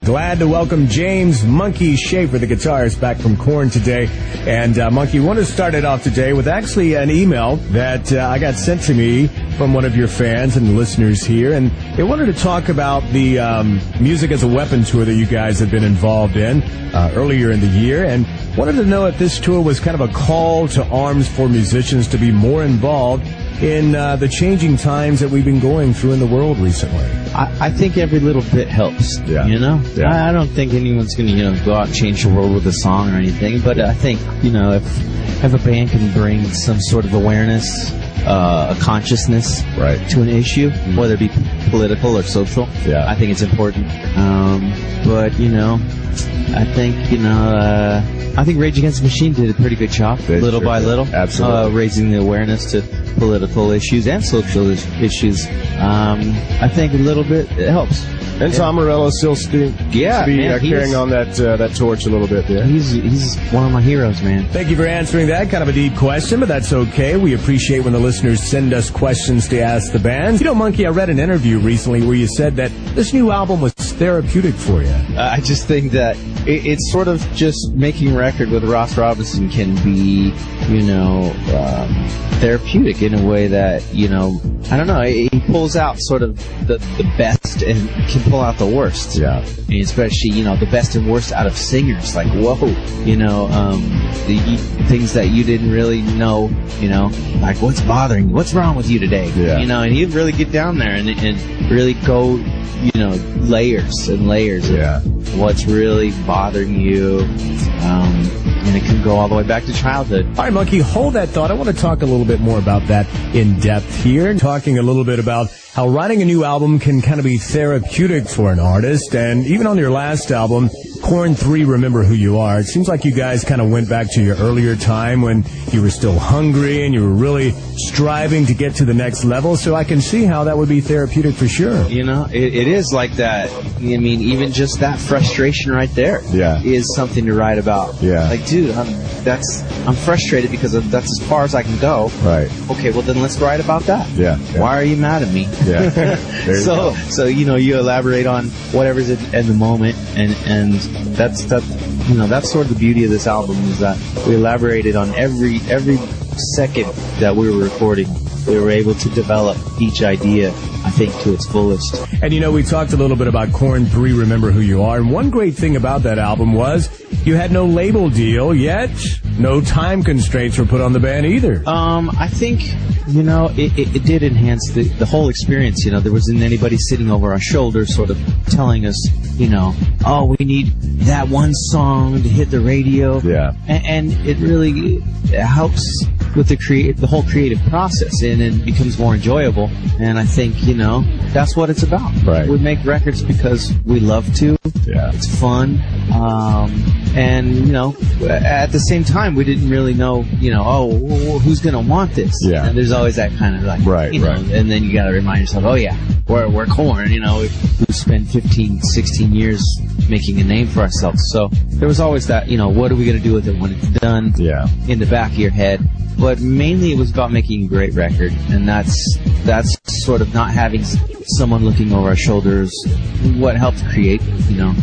Glad to welcome James Monkey Schaefer, the guitarist, back from Korn today. And Monkey, want to start it off today with actually an email that I got sent to me from one of your fans and listeners here. And they wanted to talk about the Music as a Weapon tour that you guys have been involved in earlier in the year. And wanted to know if this tour was kind of a call to arms for musicians to be more involved in the changing times that we've been going through in the world recently. I think every little bit helps, you know? Yeah. I don't think anyone's going to, go out and change the world with a song or anything, but I think, if a band can bring some sort of awareness, a consciousness to an issue, whether it be political or social, I think it's important. But, I think Rage Against the Machine did a pretty good job, little by little, raising the awareness to political issues and social issues. I think a little bit it helps. And Tom Morello's still carrying on that torch a little bit there. He's one of my heroes, man. Thank you for answering that. Kind of a deep question, but that's okay. We appreciate when the listeners send us questions to ask the band. Monkey, I read an interview recently where you said that this new album was therapeutic for you. I just think that it's sort of just making a record with Ross Robinson can be, therapeutic in a way that, I don't know, he pulls out sort of the best and can pull out the worst. Yeah. And especially, the best and worst out of singers. Like, whoa, things that you didn't really know, like what's bothering you? What's wrong with you today? Yeah. And he'd really get down there and really go, layers and layers of what's really bothering you. And it can go all the way back to childhood. All right, Monkey, hold that thought. I want to talk a little bit more about that in depth here. Talking a little bit about how writing a new album can kind of be therapeutic for an artist. And even on your last album, Korn 3, Remember Who You Are, it seems like you guys kind of went back to your earlier time when you were still hungry and you were really striving to get to the next level. So I can see how that would be therapeutic for sure. It is like that. I mean, even just that frustration right there is something to write about. Yeah. Like, dude, I'm frustrated because that's as far as I can go. Right. Okay, well then let's write about that. Yeah. Why are you mad at me? Yeah. So you elaborate on whatever's in the moment, and that's sort of the beauty of this album is that we elaborated on every second that we were recording. We were able to develop each idea, I think, to its fullest. And we talked a little bit about Korn 3, Remember Who You Are, and one great thing about that album was you had no label deal, yet no time constraints were put on the band either. I think, it did enhance the whole experience. There wasn't anybody sitting over our shoulders sort of telling us, oh, we need that one song to hit the radio. Yeah. And it really helps with the whole creative process, and it becomes more enjoyable. And I think, that's what it's about. Right. We make records because we love to. Yeah. It's fun. And, at the same time, we didn't really know, who's going to want this? Yeah. And there's always that kind of like, right. And then you got to remind yourself, oh yeah, we're Korn, we spent 15, 16 years making a name for ourselves. So there was always that, what are we going to do with it when it's done? Yeah. In the back of your head. But mainly it was about making a great record, and that's sort of not having someone looking over our shoulders. What helped create,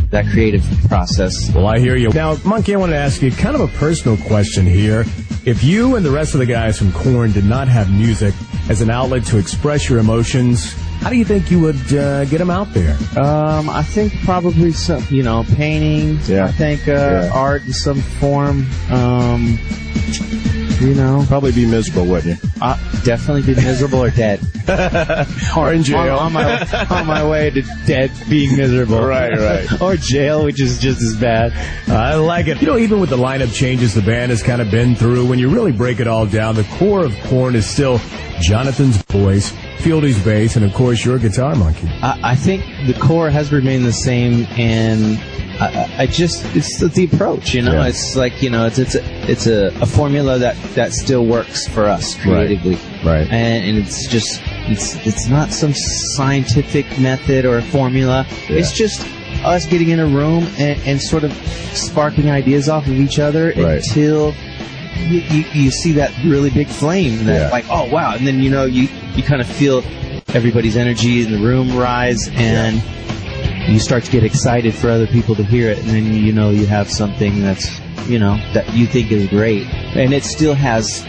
that creative process. Well, I hear you. Now, Monkey, I want to ask you kind of a personal question here. If you and the rest of the guys from Korn did not have music as an outlet to express your emotions, how do you think you would get them out there? I think probably some, painting. Yeah. I think art in some form. Probably be miserable, wouldn't you? Definitely be miserable or dead. Or in jail. On my way to dead, being miserable. Right. Or jail, which is just as bad. I like it. Even with the lineup changes the band has kind of been through, when you really break it all down, the core of Korn is still Jonathan's voice, Fieldy's bass, and of course your guitar, Monkey. I think the core has remained the same, and it's the approach, Yeah. It's like, it's a formula that still works for us creatively. Right. And it's just, it's not some scientific method or a formula. Yeah. It's just us getting in a room and sort of sparking ideas off of each other until you see that really big flame that like, oh wow. And then, you kind of feel everybody's energy in the room rise, and you start to get excited for other people to hear it, and then you know you have something that's, you know, that you think is great, and it still has,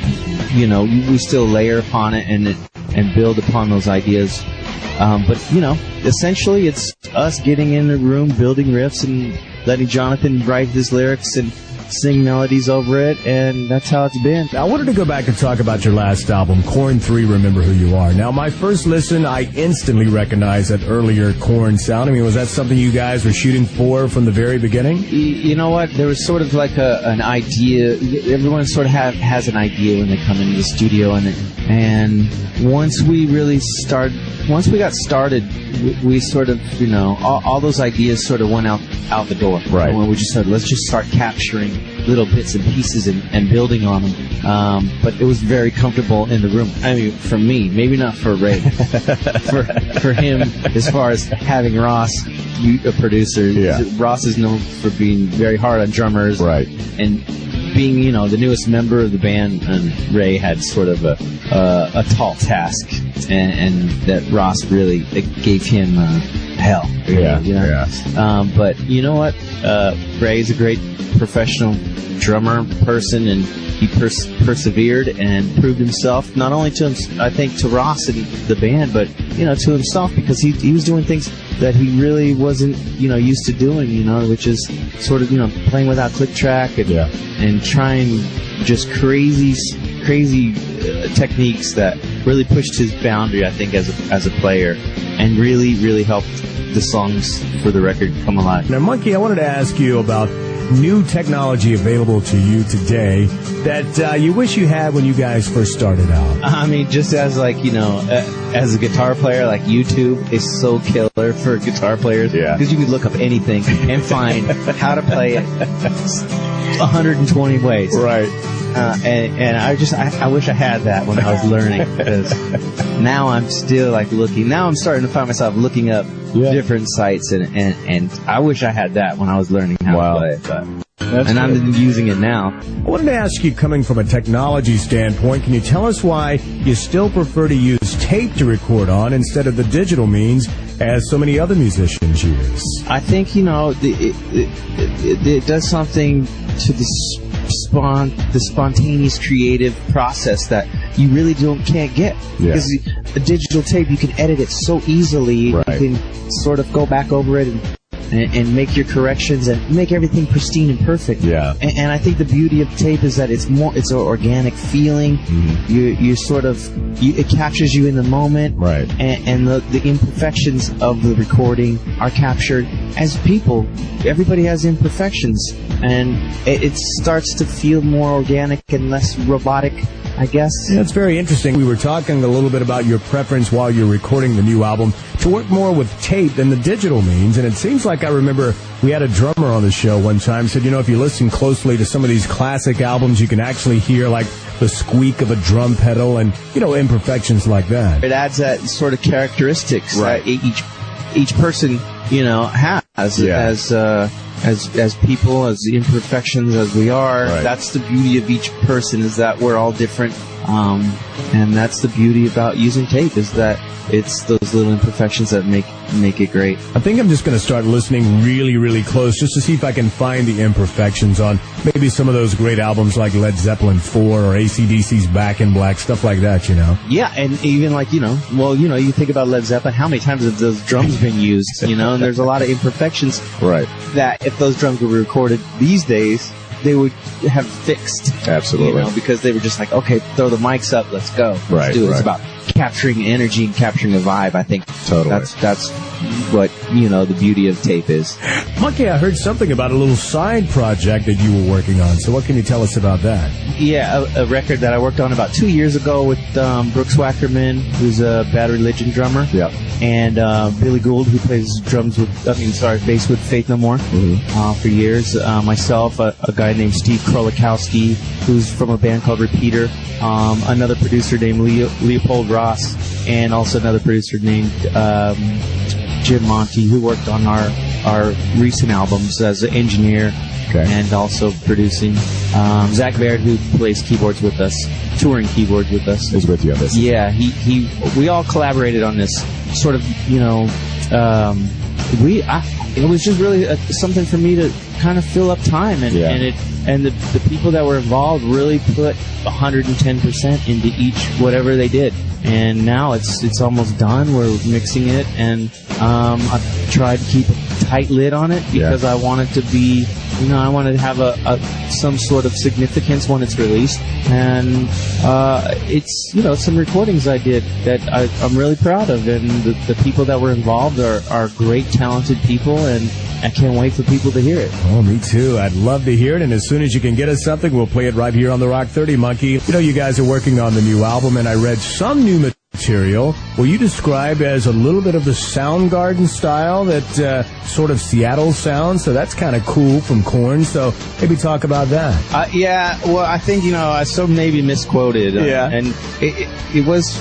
you know, we still layer upon it and build upon those ideas. But, you know, essentially it's us getting in the room, building riffs, and letting Jonathan write his lyrics and sing melodies over it, and that's how it's been. I wanted to go back and talk about your last album, Korn 3, Remember Who You Are. Now, my first listen, I instantly recognized that earlier Korn sound. I mean, was that something you guys were shooting for from the very beginning? You know what? There was sort of like an idea. Everyone sort of has an idea when they come into the studio, and once we got started, we sort of, you know, all those ideas sort of went out the door. Right. When we just said, let's just start capturing little bits and pieces and building on them. But it was very comfortable in the room. I mean, for me, maybe not for Ray. for him, as far as having Ross, a producer, Ross is known for being very hard on drummers. Right. And being, you know, the newest member of the band, and Ray had sort of a tall task, and that Ross really gave him hell. Yeah, you know? yeah. But you know what? Ray's a great professional drummer person, and he persevered and proved himself, not only to him, I think, to Ross and the band, but, you know, to himself, because he was doing things that he really wasn't, you know, used to doing, you know, which is sort of, you know, playing without click track and trying just crazy techniques that really pushed his boundary, I think, as a player, and really helped the songs for the record come alive. Now, Monkey, I wanted to ask you about new technology available to you today that you wish you had when you guys first started out. I mean, just as, like, you know, as a guitar player, like, YouTube is so killer for guitar players. Yeah. Because you could look up anything and find how to play it 120 ways. Right. And I wish I had that when I was learning, because now I'm still, like, looking. Now I'm starting to find myself looking up different sites, and I wish I had that when I was learning how to play it. But, and I'm using it now. I wanted to ask you, coming from a technology standpoint, can you tell us why you still prefer to use tape to record on instead of the digital means, as so many other musicians use? I think, you know, it does something to the spontaneous creative process that you really can't get. Because a digital tape, you can edit it so easily. Right. You can sort of go back over it and make your corrections and make everything pristine and perfect. Yeah. And I think the beauty of tape is that it's an organic feeling. Mm-hmm. You sort of, it captures you in the moment. Right. And the imperfections of the recording are captured as people. Everybody has imperfections, and it starts to feel more organic and less robotic, I guess. Yeah, it's very interesting. We were talking a little bit about your preference while you're recording the new album to work more with tape than the digital means, and it seems like I remember we had a drummer on the show one time said, you know, if you listen closely to some of these classic albums, you can actually hear, like, the squeak of a drum pedal and, you know, imperfections like that. It adds that sort of characteristics that each person, you know, has as people, as imperfections as we are. Right. That's the beauty of each person, is that we're all different. And that's the beauty about using tape, is that it's those little imperfections that make it great. I think I'm just going to start listening really close just to see if I can find the imperfections on maybe some of those great albums like Led Zeppelin 4 or AC/DC's Back in Black, stuff like that, you know? Yeah, and even, like, you know, well, you know, you think about Led Zeppelin, how many times have those drums been used, you know? And there's a lot of imperfections that if those drums were recorded these days, they would have fixed. Absolutely. You know, because they were just like, okay, throw the mics up, let's go. Let's do it. It's about capturing energy and capturing a vibe, I think. Totally. That's what, you know, the beauty of tape is. Monkey, I heard something about a little side project that you were working on, so what can you tell us about that? Yeah, a record that I worked on about 2 years ago with Brooks Wackerman, who's a Bad Religion drummer. Yeah. And Billy Gould, who plays bass with Faith No More for years. Myself, a guy named Steve Krolikowski, who's from a band called Repeater. Another producer named Leopold Ross, and also another producer named Jim Monty, who worked on our recent albums as an engineer and also producing. Zach Baird, who plays keyboards with us, touring keyboards with us, is with you on this. Yeah, we all collaborated on this sort of, you know, it was just really something for me to kind of fill up time, and the people that were involved really put 110% into each whatever they did. And now it's almost done. We're mixing it, and I've tried to keep a tight lid on it because I want it to be, I want to have some sort of significance when it's released. And it's some recordings I did that I'm really proud of, and the people that were involved are great, talented people, and I can't wait for people to hear it. Oh, me too. I'd love to hear it, and as soon as you can get us something, we'll play it right here on the Rock 30 Monkey. You guys are working on the new album, and I read some new material will you describe as a little bit of the Soundgarden style, that sort of Seattle sound. So that's kind of cool from Korn. So maybe talk about that. Well, I think, I so maybe misquoted. And it was,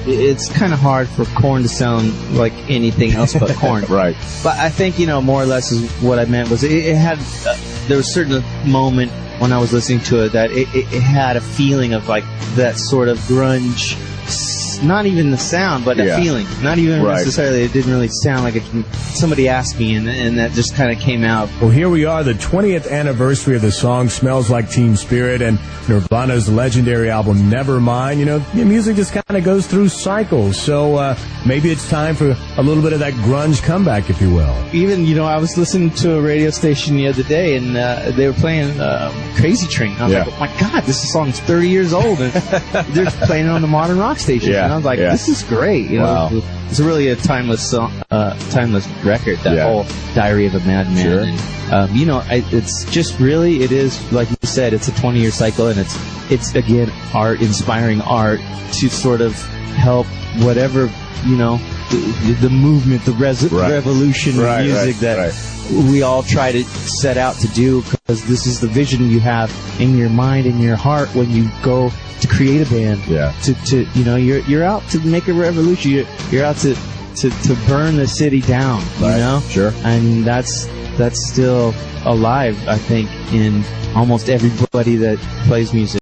it's kind of hard for Korn to sound like anything else but Korn. Right. But I think, more or less is what I meant was it had, there was a certain moment when I was listening to it that it had a feeling of like that sort of grunge, not even the sound, but a feeling. Not even necessarily, it didn't really sound like it. Somebody asked me, and that just kind of came out. Well, here we are, the 20th anniversary of the song Smells Like Teen Spirit and Nirvana's legendary album Nevermind. Music just kind of goes through cycles. So maybe it's time for a little bit of that grunge comeback, if you will. Even, I was listening to a radio station the other day, and they were playing Crazy Train. I was like, oh my God, this song's 30 years old, and they're playing it on the modern rock station. And I was like, this is great. Wow. It's really a timeless song, timeless record, that whole Diary of a Madman. Sure. And, it's just really, it is, like you said, it's a 20-year cycle, and it's again, inspiring art to sort of help whatever, the movement, the revolution of music that we all try to set out to do, because this is the vision you have in your mind and your heart when you go to create a band. You're out to make a revolution. You're out to burn the city down. Sure. And that's still alive, I think, in almost everybody that plays music.